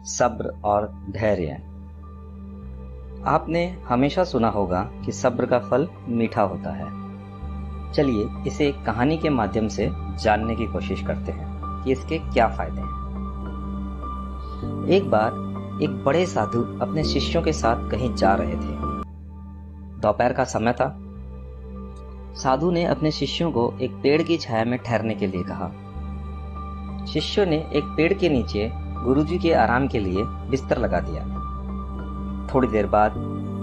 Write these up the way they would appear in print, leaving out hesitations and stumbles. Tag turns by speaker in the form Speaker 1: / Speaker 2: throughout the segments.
Speaker 1: सब्र और धैर्य। आपने हमेशा सुना होगा कि सब्र का फल मीठा होता है। चलिए इसे एक कहानी के माध्यम से जानने की कोशिश करते हैं कि इसके क्या फायदे हैं। एक बार एक बड़े साधु अपने शिष्यों के साथ कहीं जा रहे थे। दोपहर का समय था। साधु ने अपने शिष्यों को एक पेड़ की छाया में ठहरने के लिए कहा। शिष्यों ने एक पेड़ के नीचे गुरुजी के आराम के लिए बिस्तर लगा दिया। थोड़ी देर बाद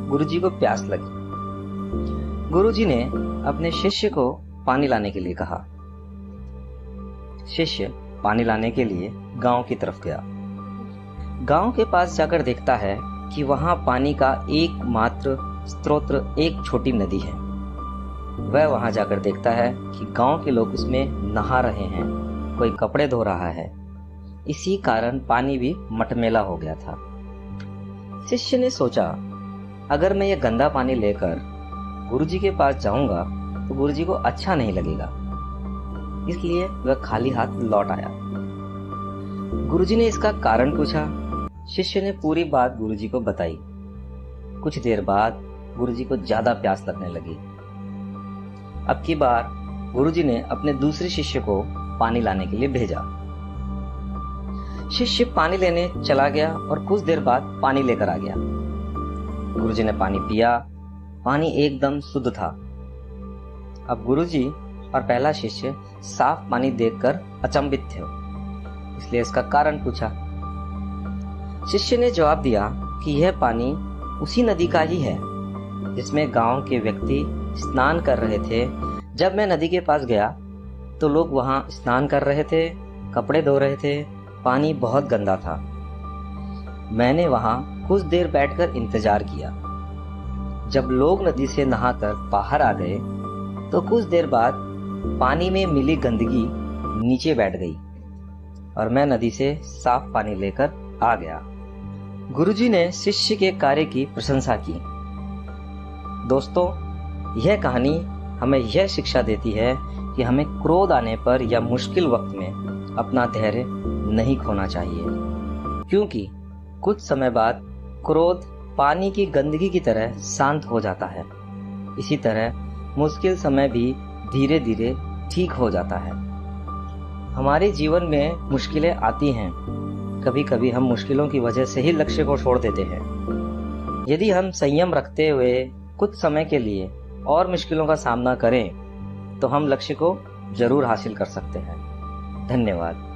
Speaker 1: गुरुजी को प्यास लगी। गुरुजी ने अपने शिष्य को पानी लाने के लिए कहा। शिष्य पानी लाने के लिए गांव की तरफ गया। गांव के पास जाकर देखता है कि वहां पानी का एकमात्र स्रोत एक छोटी नदी है। वह वहां जाकर देखता है कि गांव के लोग उसमें नहा रहे हैं, कोई कपड़े धो रहा है। इसी कारण पानी भी मटमैला हो गया था। शिष्य ने सोचा, अगर मैं ये गंदा पानी लेकर गुरुजी के पास जाऊंगा तो गुरुजी को अच्छा नहीं लगेगा। इसलिए वह खाली हाथ लौट आया। गुरुजी ने इसका कारण पूछा। शिष्य ने पूरी बात गुरुजी को बताई। कुछ देर बाद गुरुजी को ज्यादा प्यास लगने लगी। अब की बार गुरुजी ने अपने दूसरे शिष्य को पानी लाने के लिए भेजा। शिष्य पानी लेने चला गया और कुछ देर बाद पानी लेकर आ गया। गुरुजी ने पानी पिया। पानी एकदम शुद्ध था। अब गुरुजी और पहला शिष्य साफ पानी देखकर अचंभित थे, इसलिए इसका कारण पूछा। शिष्य ने जवाब दिया कि यह पानी उसी नदी का ही है जिसमें गांव के व्यक्ति स्नान कर रहे थे। जब मैं नदी के पास गया तो लोग वहां स्नान कर रहे थे, कपड़े धो रहे थे। पानी बहुत गंदा था। मैंने वहां कुछ देर बैठकर इंतजार किया। जब लोग नदी से नहाकर बाहर आ गए तो कुछ देर बाद पानी में मिली गंदगी नीचे बैठ गई और मैं नदी से साफ पानी लेकर आ गया। गुरुजी ने शिष्य के कार्य की प्रशंसा की। दोस्तों, यह कहानी हमें यह शिक्षा देती है कि हमें क्रोध आने पर या मुश्किल वक्त में अपना धैर्य नहीं खोना चाहिए, क्योंकि कुछ समय बाद क्रोध पानी की गंदगी की तरह शांत हो जाता है। इसी तरह मुश्किल समय भी धीरे धीरे ठीक हो जाता है। हमारे जीवन में मुश्किलें आती हैं। कभी कभी हम मुश्किलों की वजह से ही लक्ष्य को छोड़ देते हैं। यदि हम संयम रखते हुए कुछ समय के लिए और मुश्किलों का सामना करें तो हम लक्ष्य को जरूर हासिल कर सकते हैं। धन्यवाद।